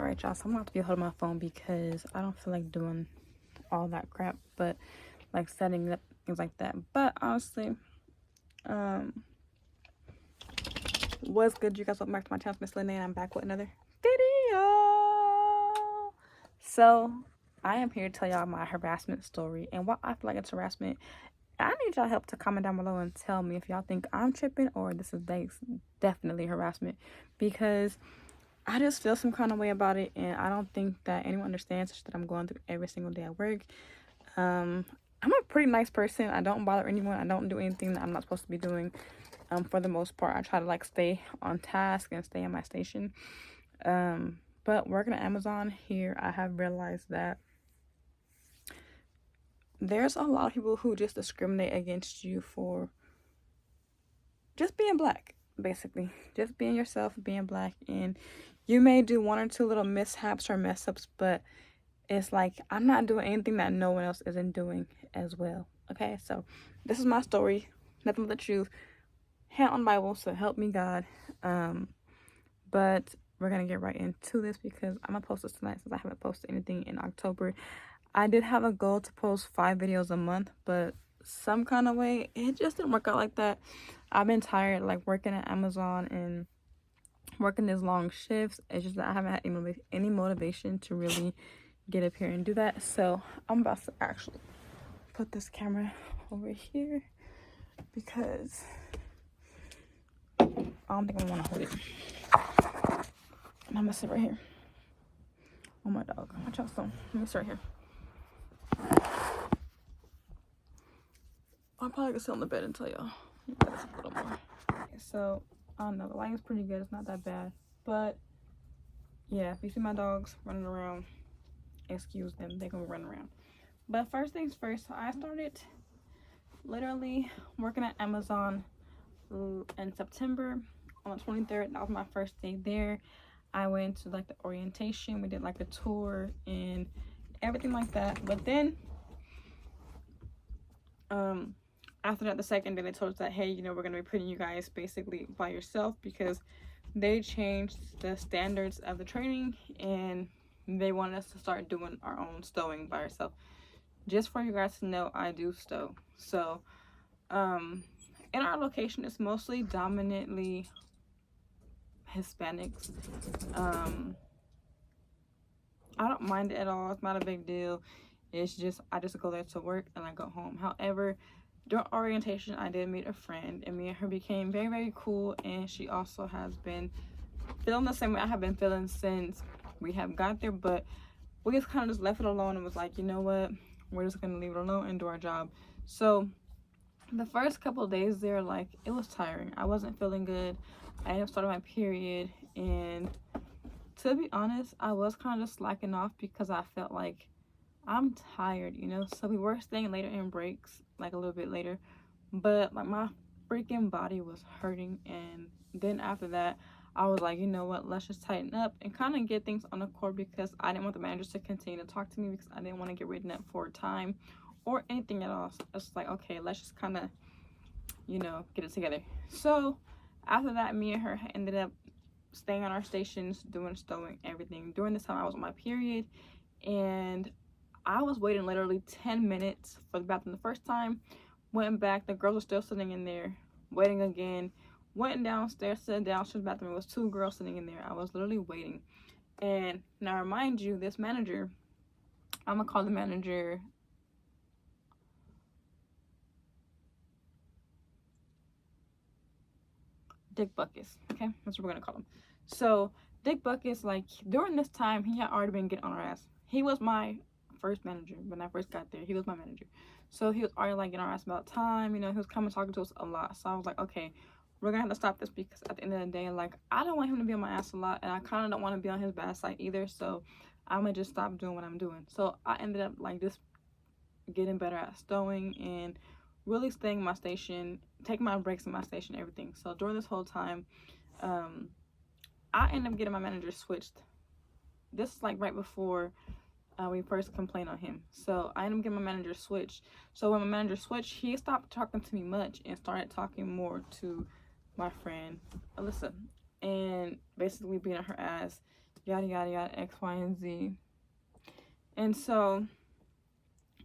Alright, y'all, so I'm about to be holding my phone because I don't feel like doing all that crap, but like setting up things like that. But honestly, what's good, you guys? Welcome back to my channel, Miss Lene, and I'm back with another video. So I am here to tell y'all my harassment story, and why I feel like it's harassment. I need y'all help to comment down below and tell me if y'all think I'm tripping or this is definitely harassment, because I just feel some kind of way about it, and I don't think that anyone understands that I'm going through every single day at work. I'm a pretty nice person. I don't bother anyone. I don't do anything that I'm not supposed to be doing. For the most part, I try to like stay on task and stay in my station. But working at Amazon here, I have realized that there's a lot of people who just discriminate against you for just being black, basically. Just being yourself, being black, and you may do one or two little mishaps or mess ups, but it's like I'm not doing anything that no one else isn't doing as well. Okay, so this is my story, nothing but the truth. Hand on Bible, so help me God. But we're gonna get right into this because I'm gonna post this tonight since I haven't posted anything in October. I did have a goal to post 5 videos a month, but some kind of way it just didn't work out like that. I've been tired, like working at Amazon and working these long shifts. It's just that I haven't had any motivation to really get up here and do that. So I'm about to actually put this camera over here because I don't think I want to hold it. And I'm gonna sit right here. Oh, my dog. Watch out, son. Let me sit right here. I'm probably gonna sit on the bed and tell y'all. A little more. Okay, so I don't know. The lighting's pretty good. It's not that bad. But yeah, if you see my dogs running around, excuse them. They're gonna run around. But first things first, I started literally working at Amazon in September on the 23rd. That was my first day there. I went to like the orientation. We did like a tour and everything like that. But then after that, the second day, they told us that, hey, you know, we're going to be putting you guys basically by yourself because they changed the standards of the training and they wanted us to start doing our own stowing by ourselves. Just for you guys to know, I do stow. So in our location, it's mostly dominantly Hispanics. I don't mind it at all. It's not a big deal. It's just I just go there to work and I go home. However, during orientation, I did meet a friend, and me and her became very, very cool. And she also has been feeling the same way I have been feeling since we have got there. But we just kind of just left it alone and was like, you know what, we're just gonna leave it alone and do our job. So the first couple of days there, like, it was tiring. I wasn't feeling good. I ended up starting my period, and to be honest, I was kind of just slacking off because I felt like I'm tired, you know. So we were staying later in breaks, like a little bit later, but like my freaking body was hurting. And then after that, I was like, you know what, let's just tighten up and kind of get things on the court because I didn't want the managers to continue to talk to me because I didn't want to get written up for time or anything at all. So it's like, okay, let's just kind of, you know, get it together. So after that, me and her ended up staying on our stations, doing stowing, everything. During this time, I was on my period, and I was waiting literally 10 minutes for the bathroom the first time. Went back, the girls were still sitting in there, waiting again. Went downstairs to the downstairs bathroom. It was 2 girls sitting in there. I was literally waiting. And now, remind you, this manager, I'm gonna call the manager Dick Buckets. Okay, that's what we're gonna call him. So Dick Buckets, like, during this time, he had already been getting on our ass. He was my first manager when I first got there. He was my manager, so he was already like getting on our ass about time. You know, he was coming talking to us a lot. So I was like, okay, we're gonna have to stop this because at the end of the day, like, I don't want him to be on my ass a lot, and I kind of don't want to be on his bad side either. So I'm gonna just stop doing what I'm doing. So I ended up like just getting better at stowing and really staying in my station, taking my breaks in my station, everything. So during this whole time, I ended up getting my manager switched. This is like right before we first complained on him. So I ended up getting my manager switched. So when my manager switched, he stopped talking to me much and started talking more to my friend Alyssa, and basically being on her ass, yada yada yada, X, Y, and Z. And so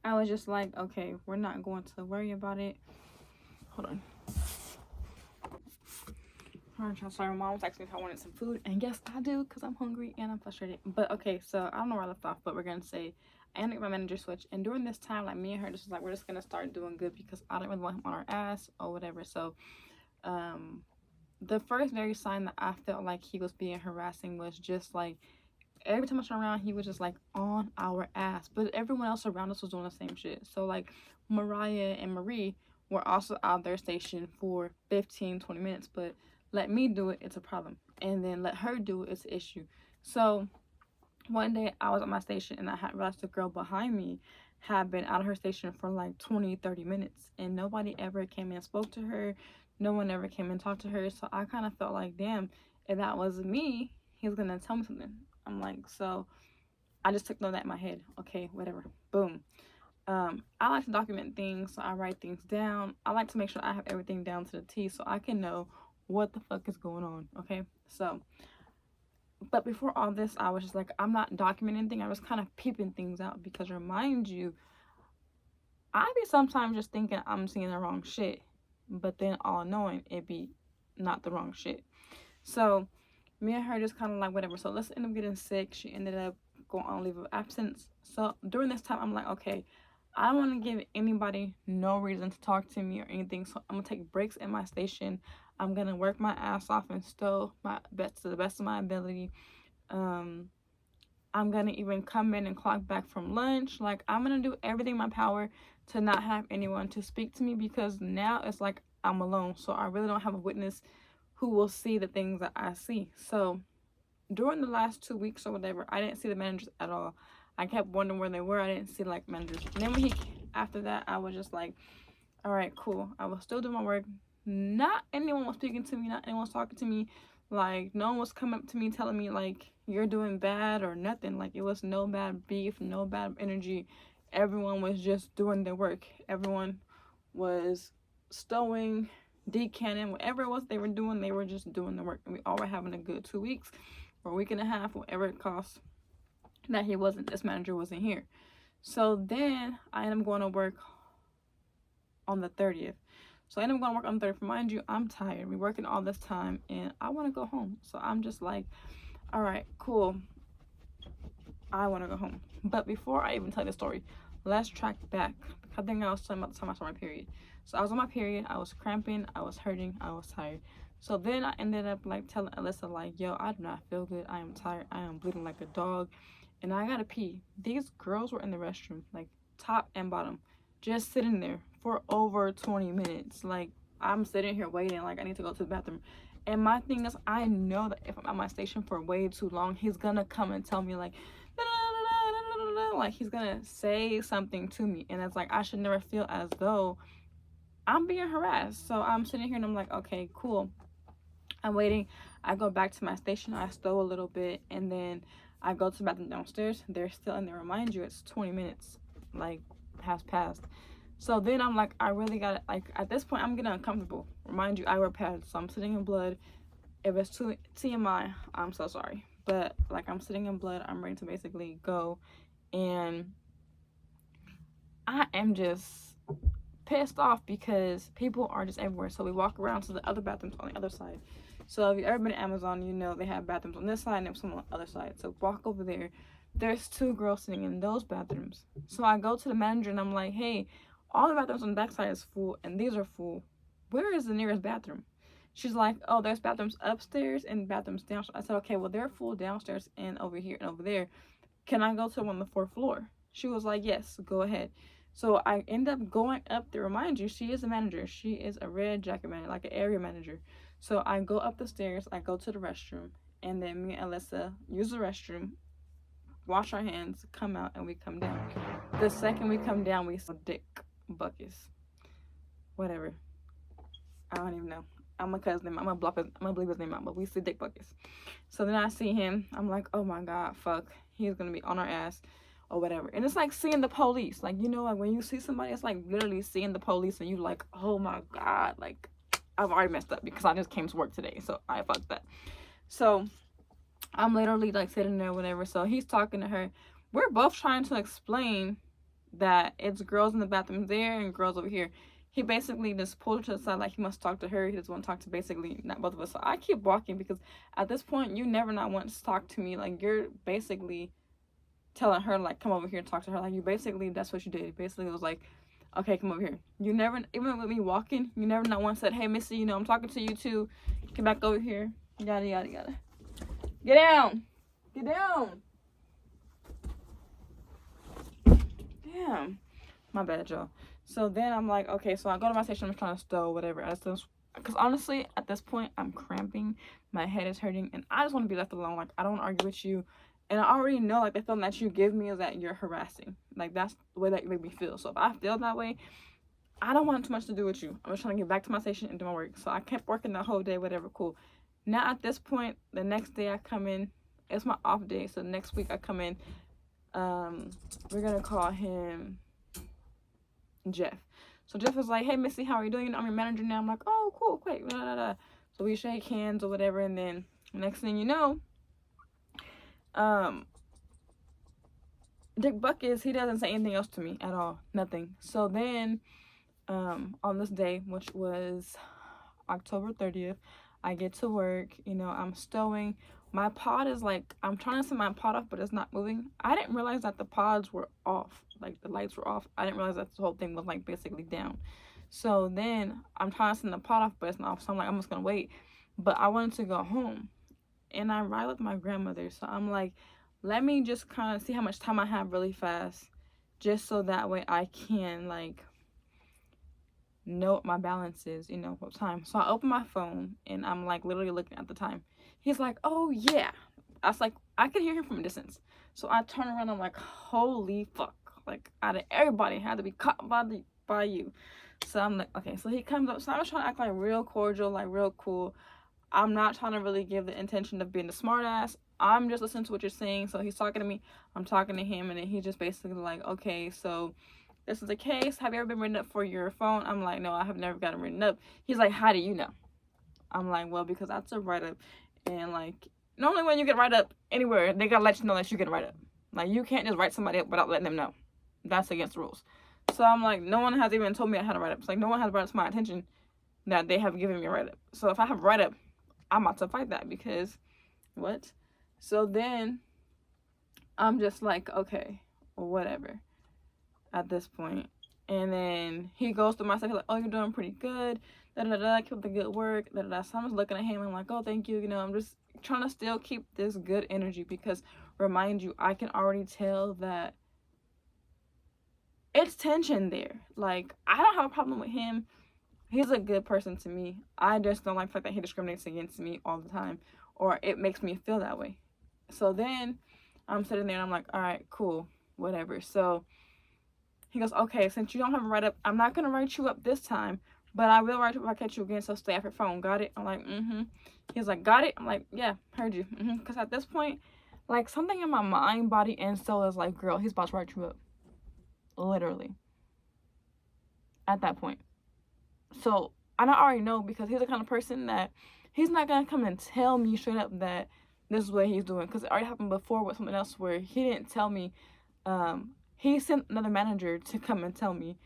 I was just like, okay, we're not going to worry about it. Hold on. Sorry, my mom was asking if I wanted some food, and yes, I do, because I'm hungry and I'm frustrated. But okay, so I don't know where I left off, but we're gonna say I ended up my manager switch, and during this time, like, me and her just was like, we're just gonna start doing good because I don't really want him on our ass or whatever. So the first very sign that I felt like he was being harassing was just like every time I turned around, he was just like on our ass, but everyone else around us was doing the same shit. So like Mariah and Marie were also out their station for 15-20 minutes, but let me do it, it's a problem, and then let her do it, it's an issue. So one day I was at my station and I had realized the girl behind me had been out of her station for like 20-30 minutes, and nobody ever came and spoke to her. No one ever came and talked to her. So I kind of felt like, damn, if that was me, he's gonna tell me something. I'm like, so I just took note of that in my head. Okay, whatever. Boom. I like to document things, so I write things down. I like to make sure I have everything down to the T so I can know what the fuck is going on. Okay, so but before all this, I was just like, I'm not documenting anything. I was kind of peeping things out because, remind you, I be sometimes just thinking I'm seeing the wrong shit, but then all knowing it be not the wrong shit. So me and her just kind of like whatever. So let's end up getting sick. She ended up going on leave of absence. So during this time, I'm like, okay, I don't want to give anybody no reason to talk to me or anything. So I'm gonna take breaks in my station. I'm gonna work my ass off and still my best to the best of my ability. I'm gonna even come in and clock back from lunch. Like, I'm gonna do everything in my power to not have anyone to speak to me, because now it's like I'm alone. So I really don't have a witness who will see the things that I see. So during the last 2 weeks or whatever, I didn't see the managers at all. I kept wondering where they were. I didn't see like managers. And then after that, I was just like, all right, cool. I was still doing my work. Not anyone was speaking to me. Not anyone was talking to me. Like, no one was coming up to me telling me like you're doing bad or nothing. Like, it was no bad beef, no bad energy. Everyone was just doing their work. Everyone was stowing, decanning, whatever it was they were doing. They were just doing the work, and we all were having a good 2 weeks or a week and a half, whatever it costs. That this manager wasn't here. So then I ended up going to work on the 30th. So I ended up going to work on the 30th. Mind you, I'm tired. We're working all this time and I want to go home. So I'm just like, all right, cool. I want to go home. But before I even tell the story, let's track back. I think I was talking about the time I started my period. So I was on my period. I was cramping. I was hurting. I was tired. So then I ended up like telling Alyssa like, yo, I do not feel good. I am tired. I am bleeding like a dog. And I gotta pee. These girls were in the restroom, like top and bottom, just sitting there for over 20 minutes. Like, I'm sitting here waiting, like I need to go to the bathroom. And my thing is, I know that if I'm at my station for way too long, he's gonna come and tell me like, like he's gonna say something to me. And it's like, I should never feel as though I'm being harassed. So I'm sitting here and I'm like, okay, cool. I'm waiting. I go back to my station. I stow a little bit, and then I go to the bathroom downstairs. They're still in there. Remind you, it's 20 minutes, like, has passed. So then I'm like, I really gotta, like, at this point, I'm getting uncomfortable. Remind you, I wear pads, so I'm sitting in blood. If it's too TMI, I'm so sorry. But, like, I'm sitting in blood. I'm ready to basically go. And I am just pissed off because people are just everywhere. So we walk around to the other bathrooms on the other side. So if you've ever been to Amazon, you know they have bathrooms on this side and some on the other side. So walk over there. There's 2 girls sitting in those bathrooms. So I go to the manager and I'm like, hey, all the bathrooms on the back side is full and these are full. Where is the nearest bathroom? She's like, oh, there's bathrooms upstairs and bathrooms downstairs. I said, okay, well, they're full downstairs and over here and over there. Can I go to the one on the 4th floor? She was like, yes, go ahead. So I end up going up there. Remind you, she is a manager. She is a red jacket manager, like an area manager. So I go up the stairs, I go to the restroom, and then me and Alyssa use the restroom, wash our hands, come out, and we come down. The second we come down, we saw Dick Buckets. Whatever. I don't even know. I'm gonna bleep his name out, but we see Dick Buckets. So then I see him. I'm like, oh my God, fuck. He's gonna be on our ass or whatever. And it's like seeing the police. Like, you know, like when you see somebody, it's like literally seeing the police and you like, oh my God, like I've already messed up because I just came to work today. So I fucked that. So I'm literally like sitting there, whatever. So he's talking to her. We're both trying to explain that it's girls in the bathroom there and girls over here. He basically just pulled her to the side like he must talk to her. He doesn't want to talk to basically not both of us. So I keep walking because at this point you never not want to talk to me. Like you're basically telling her like come over here and talk to her. Like you basically that's what you did. Basically it was like, okay, come over here. You never even with me walking, you never not once said, hey Missy, you know, I'm talking to you too. Get back over here. Yada yada yada. Get down. Get down. Damn. My bad, y'all. So then I'm like, okay, so I go to my station, I'm trying to stow, whatever. Because honestly, at this point, I'm cramping. My head is hurting, and I just want to be left alone. Like, I don't want to argue with you. And I already know, like, the feeling that you give me is that you're harassing. Like, that's the way that you make me feel. So if I feel that way, I don't want too much to do with you. I'm just trying to get back to my station and do my work. So I kept working the whole day, whatever, cool. Now, at this point, the next day I come in, it's my off day. So next week I come in, we're going to call him Jeff. So Jeff was like, hey Missy, how are you doing? I'm your manager now. I'm like, oh cool, quick. Blah, blah, blah. So we shake hands or whatever, and then next thing you know, Dick Buckets, he doesn't say anything else to me at all. Nothing. So then on this day, which was October 30th, I get to work, you know, I'm stowing. My pod is like, I'm trying to set my pod off, but it's not moving. I didn't realize that the pods were off. Like, the lights were off. I didn't realize that the whole thing was, like, basically down. So then I'm trying to send the pod off, but it's not off. So I'm like, I'm just going to wait. But I wanted to go home. And I ride with my grandmother. So I'm like, let me just kind of see how much time I have really fast. Just so that way I can, like, know what my balance is, you know, what time. So I open my phone and I'm like literally looking at the time. He's like, oh yeah. I was like, I can hear him from a distance. So I turn around, I'm like, holy fuck. Like out of everybody had to be caught by you. So I'm like, okay, so he comes up. So I was trying to act like real cordial, like real cool. I'm not trying to really give the intention of being a smart ass. I'm just listening to what you're saying. So he's talking to me, I'm talking to him, and then he just basically like, okay, so this is the case. Have you ever been written up for your phone? I'm like, no, I have never gotten written up. He's like, how do you know? I'm like, well, because that's a write-up. And, like, normally when you get write-up anywhere, they got to let you know that you get a write-up. Like, you can't just write somebody up without letting them know. That's against the rules. So I'm like, no one has even told me I had a write-up. It's like, no one has brought it to my attention that they have given me a write-up. So if I have a write-up, I'm about to fight that because, what? So then I'm just like, okay, whatever at this point. And then he goes through my stuff. He's like, oh, you're doing pretty good. Da da da. Keep up the good work. Da da da. So I'm just looking at him. I'm like, oh, thank you. You know, I'm just trying to still keep this good energy because, remind you, I can already tell that it's tension there. Like, I don't have a problem with him. He's a good person to me. I just don't like the fact that he discriminates against me all the time, or it makes me feel that way. So then I'm sitting there and I'm like, all right, cool, whatever. So he goes, okay, since you don't have a write-up, I'm not going to write you up this time, but I will write you up if I catch you again, so stay off your phone. Got it? I'm like, mm-hmm. He's like, got it? I'm like, yeah, heard you. Mm-hmm. Because at this point, like, something in my mind, body, and soul is like, girl, he's about to write you up. Literally. At that point. So, I already know because he's the kind of person that he's not going to come and tell me straight up that this is what he's doing. Because it already happened before with someone else where he didn't tell me, he sent another manager to come and tell me,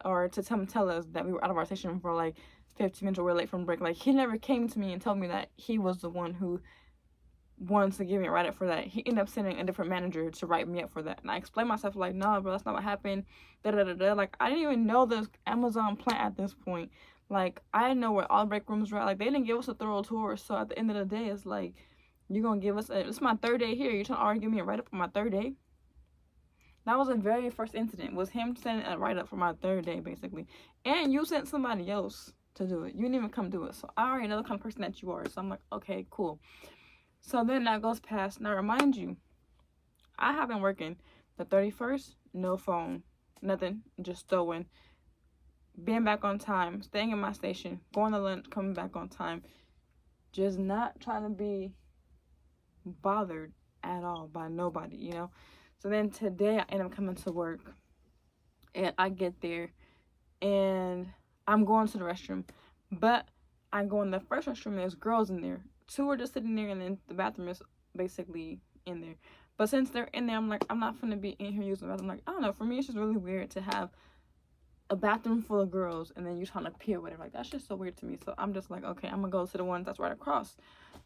or to tell us that we were out of our station for like 15 minutes or we're late from break. Like, he never came to me and told me that he was the one who wanted to give me a write-up for that. He ended up sending a different manager to write me up for that. And I explained myself like, nah, bro, that's not what happened. Da-da-da-da. Like, I didn't even know the Amazon plant at this point. Like, I didn't know where all the break rooms were at. Like, they didn't give us a thorough tour. So at the end of the day, it's like, you're going to give us it's my third day here. You're trying to already give me a write-up on my third day? That was the very first incident, was him sending a write-up for my third day, basically. And you sent somebody else to do it. You didn't even come do it. So I already know the kind of person that you are. So I'm like, okay, cool. So then that goes past. Now, remind you, I have been working the 31st, no phone, nothing, just stowing, being back on time, staying in my station, going to lunch, coming back on time, just not trying to be bothered at all by nobody, you know? So then today I end up coming to work and I get there and I'm going to the restroom, but I go in the first restroom, there's girls in there. Two are just sitting there and then the bathroom is basically in there. But since they're in there, I'm like, I'm not gonna be in here using the bathroom. Like, I don't know. For me, it's just really weird to have a bathroom full of girls and then you trying to pee or whatever. Like, that's just so weird to me. So I'm just like, okay, I'm gonna go to the one that's right across.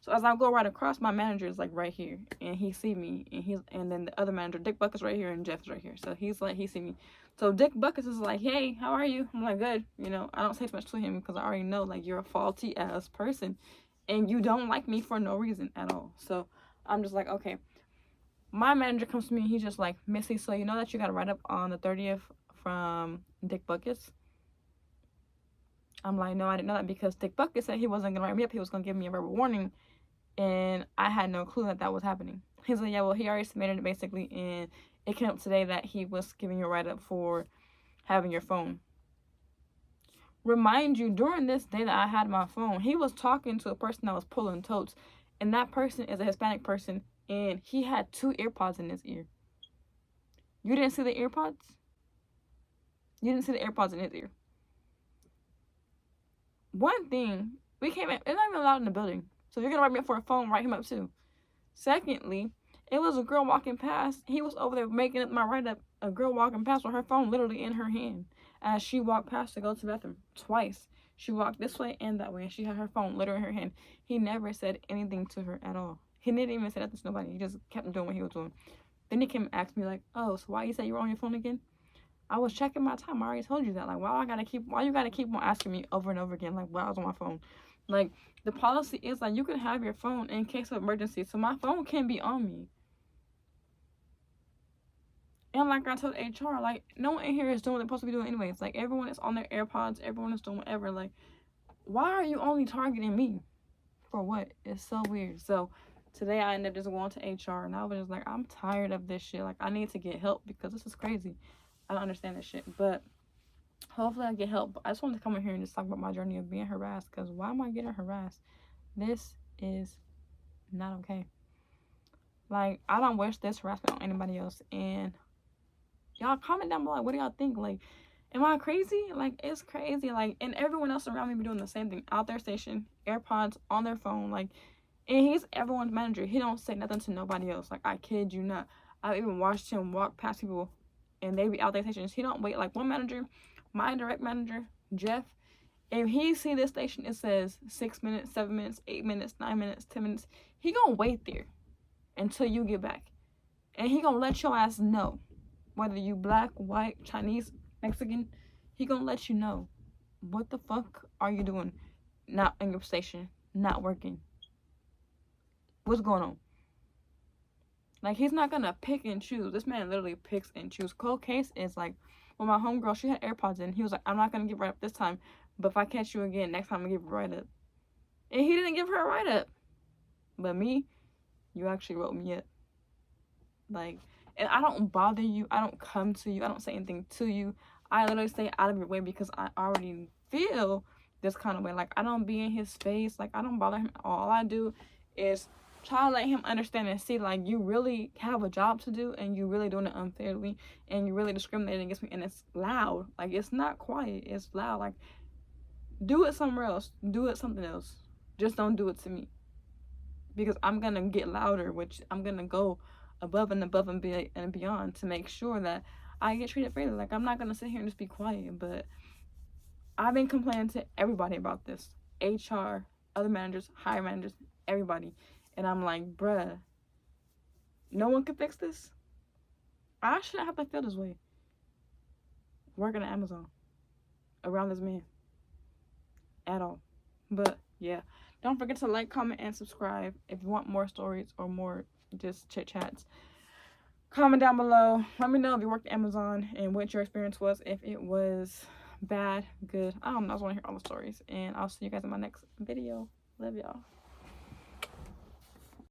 So as I go right across, my manager is like right here, and he see me, and then the other manager, Dick Buckets, right here, and Jeff's right here. So he's like, he see me. So Dick Buckets is like, hey, how are you? I'm like, good. You know, I don't say too much to him because I already know, like, you're a faulty ass person, and you don't like me for no reason at all. So I'm just like, okay. My manager comes to me, and he's just like, Missy, so you know that you got to write up on the 30th from Dick Buckets? I'm like, no, I didn't know that because Dick Bucket said he wasn't going to write me up. He was going to give me a verbal warning. And I had no clue that that was happening. He's like, yeah, well, he already submitted it basically. And it came up today that he was giving you a write-up for having your phone. Remind you, during this day that I had my phone, he was talking to a person that was pulling totes. And that person is a Hispanic person. And he had 2 AirPods in his ear. You didn't see the AirPods? You didn't see the AirPods in his ear. One thing, we can't, it's not even allowed in the building. So if you're going to write me up for a phone, write him up too. Secondly, it was a girl walking past. He was over there making up my write-up. A girl walking past with her phone literally in her hand as she walked past to go to the bathroom. Twice. She walked this way and that way, and she had her phone literally in her hand. He never said anything to her at all. He didn't even say that to nobody. He just kept doing what he was doing. Then he came and asked me, like, oh, so why you say you were on your phone again? I was checking my time. I already told you that. Like, why you gotta keep on asking me over and over again, like, why I was on my phone? Like, the policy is, like, you can have your phone in case of emergency. So my phone can be on me. And like I told HR, like, no one in here is doing what they're supposed to be doing anyways. Like, everyone is on their AirPods. Everyone is doing whatever. Like, why are you only targeting me? For what? It's so weird. So today I ended up just going to HR, and I was just like, I'm tired of this shit. Like, I need to get help because this is crazy. I don't understand this shit. But hopefully I get help. I just wanted to come in here and just talk about my journey of being harassed. Because why am I getting harassed? This is not okay. Like, I don't wish this harassment on anybody else. And y'all comment down below, like, what do y'all think? Like, am I crazy? Like, it's crazy. Like, and everyone else around me be doing the same thing. Out their station, AirPods, on their phone. Like, and he's everyone's manager. He don't say nothing to nobody else. Like, I kid you not. I've even watched him walk past people and they be out their stations. He don't wait. Like, one manager, my direct manager, Jeff, if he see this station, it says 6 minutes, 7 minutes, 8 minutes, 9 minutes, 10 minutes. He gonna wait there until you get back. And he gonna let your ass know. Whether you black, white, Chinese, Mexican, he gonna let you know. What the fuck are you doing? Not in your station, not working. What's going on? Like, he's not gonna pick and choose. This man literally picks and chooses. Cold case is like, well, my homegirl, she had AirPods in. He was like, I'm not gonna give right up this time, but if I catch you again, next time I'm gonna give you a write up. And he didn't give her a write up. But me, you actually wrote me up. Like, and I don't bother you. I don't come to you. I don't say anything to you. I literally stay out of your way because I already feel this kind of way. Like, I don't be in his face. Like, I don't bother him. All I do is try to let him understand and see, like, you really have a job to do and you really doing it unfairly and you really discriminating against me, and it's loud. Like, it's not quiet. It's loud. Like, do it somewhere else. Do it something else. Just don't do it to me. Because I'm going to get louder, which I'm going to go above and beyond to make sure that I get treated fairly. Like, I'm not going to sit here and just be quiet, but I've been complaining to everybody about this. HR, other managers, higher managers, everybody. And I'm like, bruh, no one can fix this? I shouldn't have to feel this way. Working at Amazon. Around this man. At all. But, yeah. Don't forget to like, comment, and subscribe if you want more stories or more just chit-chats. Comment down below. Let me know if you worked at Amazon and what your experience was. If it was bad, good. I don't know. I just want to hear all the stories. And I'll see you guys in my next video. Love y'all.